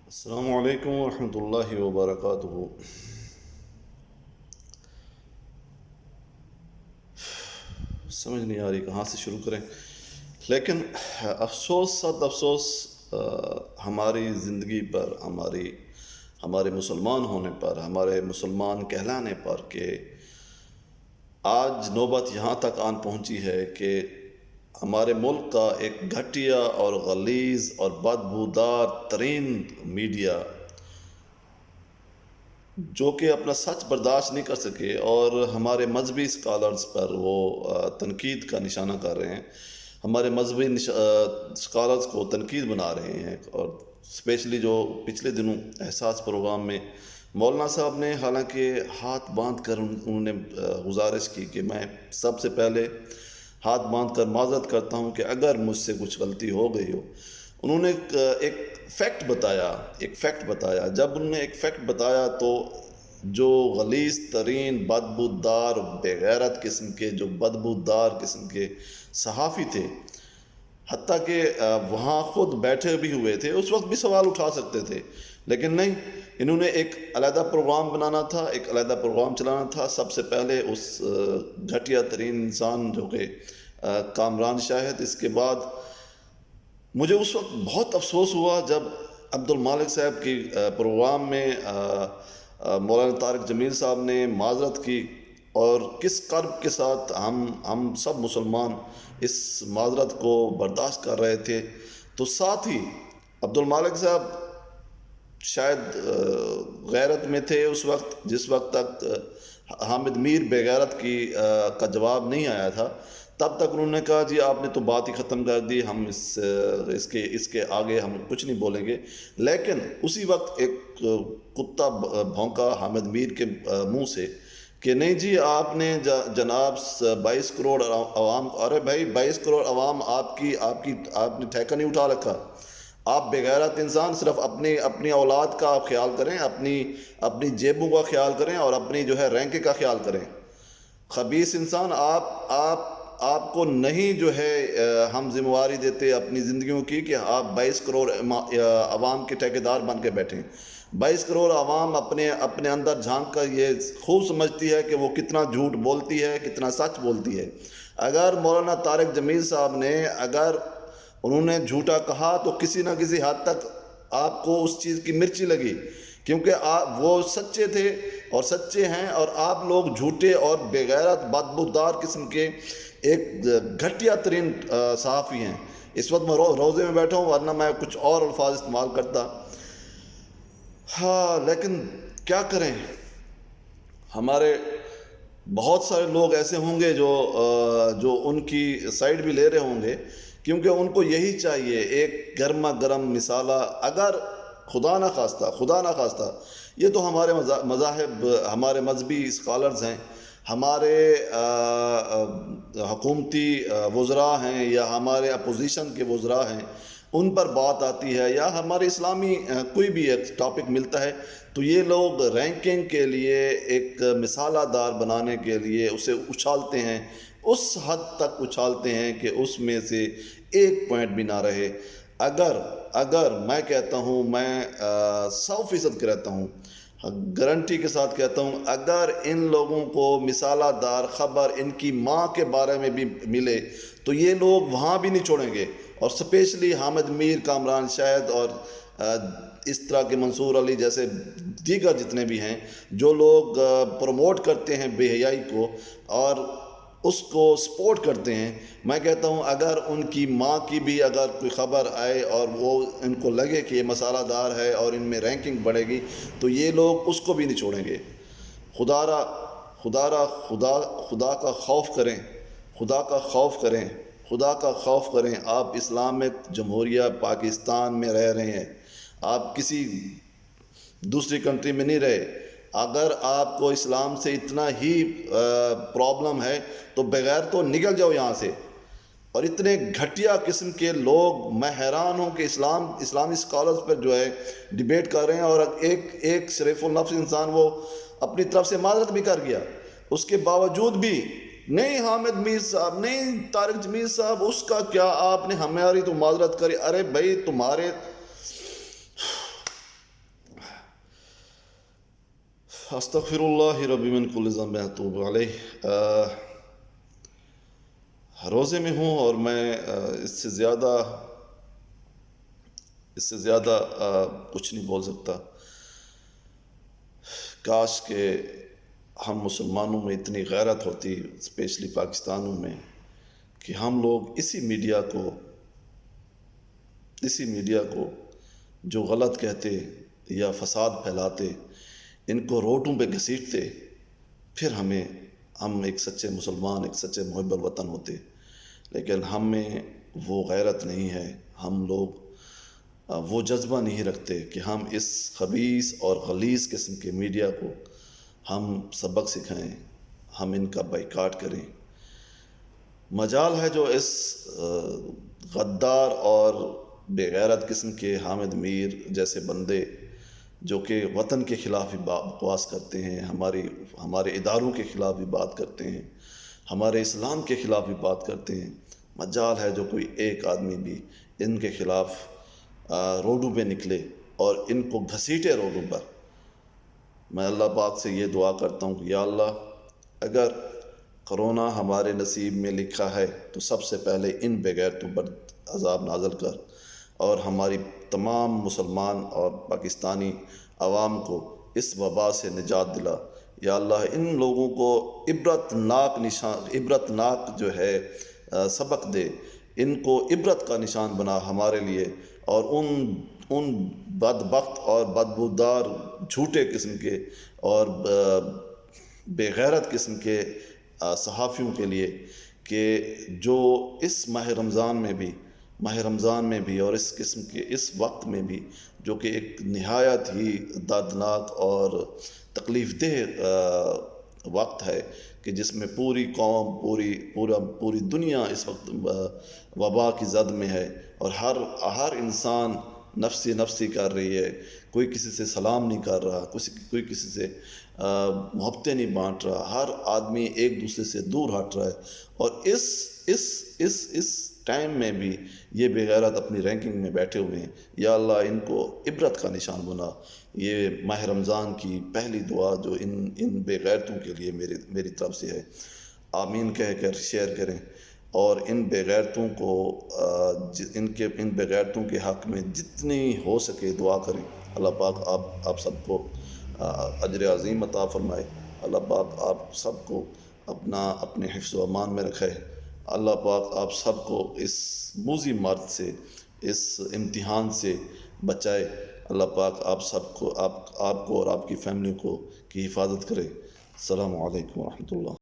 السلام علیکم ورحمۃ اللہ وبرکاتہ۔ سمجھ نہیں آ رہی کہاں سے شروع کریں، لیکن افسوس صد افسوس ہماری زندگی پر، ہمارے مسلمان ہونے پر، ہمارے مسلمان کہلانے پر کہ آج نوبت یہاں تک آن پہنچی ہے کہ ہمارے ملک کا ایک گھٹیا اور غلیظ اور بدبودار ترین میڈیا، جو کہ اپنا سچ برداشت نہیں کر سکے اور ہمارے مذہبی اسکالرز پر وہ تنقید کا نشانہ کر رہے ہیں، ہمارے مذہبی اسکالرز کو تنقید بنا رہے ہیں۔ اور اسپیشلی جو پچھلے دنوں احساس پروگرام میں مولانا صاحب نے حالانکہ ہاتھ باندھ کر انہوں نے گزارش کی کہ میں سب سے پہلے ہاتھ باندھ کر معذرت کرتا ہوں کہ اگر مجھ سے کچھ غلطی ہو گئی ہو۔ انہوں نے ایک فیکٹ بتایا۔ جب انہوں نے ایک فیکٹ بتایا تو جو غلیظ ترین بدبودار بے غیرت قسم کے، جو بدبودار قسم کے صحافی تھے، حتیٰ کہ وہاں خود بیٹھے بھی ہوئے تھے، اس وقت بھی سوال اٹھا سکتے تھے، لیکن نہیں، انہوں نے ایک علیحدہ پروگرام بنانا تھا، ایک علیحدہ پروگرام چلانا تھا۔ سب سے پہلے اس گھٹیا ترین انسان جو کہ کامران شاہد، اس کے بعد مجھے اس وقت بہت افسوس ہوا جب عبد المالک صاحب کی پروگرام میں مولانا طارق جمیل صاحب نے معذرت کی، اور کس کرب کے ساتھ ہم سب مسلمان اس معذرت کو برداشت کر رہے تھے، تو ساتھ ہی عبد المالک صاحب شاید غیرت میں تھے اس وقت، جس وقت تک حامد میر بے غیرت کا جواب نہیں آیا تھا، تب تک انہوں نے کہا جی آپ نے تو بات ہی ختم کر دی، ہم اس کے آگے ہم کچھ نہیں بولیں گے۔ لیکن اسی وقت ایک کتا بھونکا حامد میر کے منہ سے کہ نہیں جی آپ نے جناب 22 کروڑ عوام، ارے بھائی 22 کروڑ عوام آپ نے ٹھیکہ نہیں اٹھا رکھا۔ آپ بے غیرت انسان صرف اپنی اولاد کا آپ خیال کریں، اپنی جیبوں کا خیال کریں اور اپنی جو ہے رینک کا خیال کریں۔ خبیث انسان، آپ کو نہیں جو ہے ہم ذمہ داری دیتے اپنی زندگیوں کی کہ آپ 22 کروڑ عوام کے ٹھیکیدار بن کے بیٹھیں۔ 22 کروڑ عوام اپنے اندر جھانک کر یہ خوب سمجھتی ہے کہ وہ کتنا جھوٹ بولتی ہے، کتنا سچ بولتی ہے۔ اگر مولانا طارق جمیل صاحب نے اگر انہوں نے جھوٹا کہا تو کسی نہ کسی حد تک آپ کو اس چیز کی مرچی لگی، کیونکہ وہ سچے تھے اور سچے ہیں، اور آپ لوگ جھوٹے اور بے غیرت بدبودار قسم کے ایک گھٹیا ترین صحافی ہیں۔ اس وقت میں روزے میں بیٹھا ہوں، ورنہ میں کچھ اور الفاظ استعمال کرتا۔ ہاں، لیکن کیا کریں، ہمارے بہت سارے لوگ ایسے ہوں گے جو ان کی سائڈ بھی لے رہے ہوں گے، کیونکہ ان کو یہی چاہیے ایک گرما گرم مسالہ۔ اگر خدا نہ خواستہ یہ تو ہمارے مذاہب، ہمارے مذہبی اسکالرز ہیں، ہمارے حکومتی وزراء ہیں، یا ہمارے اپوزیشن کے وزراء ہیں، ان پر بات آتی ہے، یا ہمارے اسلامی کوئی بھی ایک ٹاپک ملتا ہے، تو یہ لوگ رینکنگ کے لیے، ایک مسالہ دار بنانے کے لیے اسے اچھالتے ہیں، اس حد تک اچھالتے ہیں کہ اس میں سے ایک پوائنٹ بھی نہ رہے۔ اگر میں کہتا ہوں، میں 100% کہتا ہوں، گارنٹی کے ساتھ کہتا ہوں، اگر ان لوگوں کو مسالہ دار خبر ان کی ماں کے بارے میں بھی ملے تو یہ لوگ وہاں بھی نہیں چھوڑیں گے۔ اور اسپیشلی حامد میر، کامران شاہد اور اس طرح کے منصور علی جیسے دیگر جتنے بھی ہیں، جو لوگ پروموٹ کرتے ہیں بے حیائی کو اور اس کو سپورٹ کرتے ہیں، میں کہتا ہوں اگر ان کی ماں کی بھی اگر کوئی خبر آئے اور وہ ان کو لگے کہ یہ مسالہ دار ہے اور ان میں رینکنگ بڑھے گی، تو یہ لوگ اس کو بھی نہیں چھوڑیں گے۔ خدا کا خوف کریں، خدا کا خوف کریں، خدا کا خوف کریں۔ آپ اسلامک جمہوریہ پاکستان میں رہ رہے ہیں، آپ کسی دوسری کنٹری میں نہیں رہے۔ اگر آپ کو اسلام سے اتنا ہی پرابلم ہے تو بغیر تو نکل جاؤ یہاں سے۔ اور اتنے گھٹیا قسم کے لوگ، میں حیران ہوں کہ اسلامی اسکالرز پر جو ہے ڈیبیٹ کر رہے ہیں، اور ایک شریف النفس انسان وہ اپنی طرف سے معذرت بھی کر گیا، اس کے باوجود بھی نہیں حامد میر صاحب، نہیں طارق جمیل صاحب، اس کا کیا، آپ نے ہماری تو معذرت کری۔ ارے بھائی استغفراللہ ربی من کل ذنب اتوب علیہ۔ روزے میں ہوں اور میں اس سے زیادہ کچھ نہیں بول سکتا۔ کاش کہ ہم مسلمانوں میں اتنی غیرت ہوتی، اسپیشلی پاکستانوں میں، کہ ہم لوگ اسی میڈیا کو جو غلط کہتے یا فساد پھیلاتے، ان کو روڈوں پہ گھسیٹتے، پھر ہم ایک سچے مسلمان، ایک سچے محب الوطن ہوتے۔ لیکن ہم میں وہ غیرت نہیں ہے، ہم لوگ وہ جذبہ نہیں رکھتے کہ ہم اس خبیث اور غلیظ قسم کے میڈیا کو ہم سبق سکھائیں، ہم ان کا بائیکاٹ کریں۔ مجال ہے جو اس غدار اور بے غیرت قسم کے حامد میر جیسے بندے جو کہ وطن کے خلاف بھی بکواس کرتے ہیں، ہمارے اداروں کے خلاف بھی بات کرتے ہیں، ہمارے اسلام کے خلاف بھی بات کرتے ہیں، مجال ہے جو کوئی ایک آدمی بھی ان کے خلاف روڈوں پہ نکلے اور ان کو گھسیٹے روڈوں پر۔ میں اللہ پاک سے یہ دعا کرتا ہوں کہ یا اللہ، اگر کرونا ہمارے نصیب میں لکھا ہے تو سب سے پہلے ان بے غیرتوں پر عذاب نازل کر، اور ہماری تمام مسلمان اور پاکستانی عوام کو اس وبا سے نجات دلا۔ یا اللہ، ان لوگوں کو عبرتناک جو ہے سبق دے، ان کو عبرت کا نشان بنا ہمارے لیے، اور ان بدبخت اور بدبودار جھوٹے قسم کے اور بے غیرت قسم کے صحافیوں کے لیے کہ جو اس ماہ رمضان میں بھی اور اس قسم کے اس وقت میں بھی، جو کہ ایک نہایت ہی دردناک اور تکلیف دہ وقت ہے، کہ جس میں پوری قوم، پوری دنیا اس وقت وبا کی زد میں ہے، اور ہر انسان نفسی کر رہی ہے، کوئی کسی سے سلام نہیں کر رہا، کوئی کسی سے محبتیں نہیں بانٹ رہا، ہر آدمی ایک دوسرے سے دور ہٹ رہا ہے۔ اور اس ٹائم میں بھی یہ بے غیرت اپنی رینکنگ میں بیٹھے ہوئے ہیں۔ یا اللہ، ان کو عبرت کا نشان بنا۔ یہ ماہ رمضان کی پہلی دعا جو ان بے غیرتوں کے لیے میری طرف سے ہے۔ آمین کہہ کر شیئر کریں، اور ان بے غیرتوں کو ان بے غیرتوں کے حق میں جتنی ہو سکے دعا کریں۔ اللہ پاک آپ سب کو اجر عظیم عطا فرمائے۔ اللہ پاک آپ سب کو اپنے حفظ و امان میں رکھے۔ اللہ پاک آپ سب کو اس موذی مرض سے، اس امتحان سے بچائے۔ اللہ پاک آپ سب کو، آپ کو اور آپ کی فیملی کو کی حفاظت کرے۔ السلام علیکم ورحمۃ اللہ۔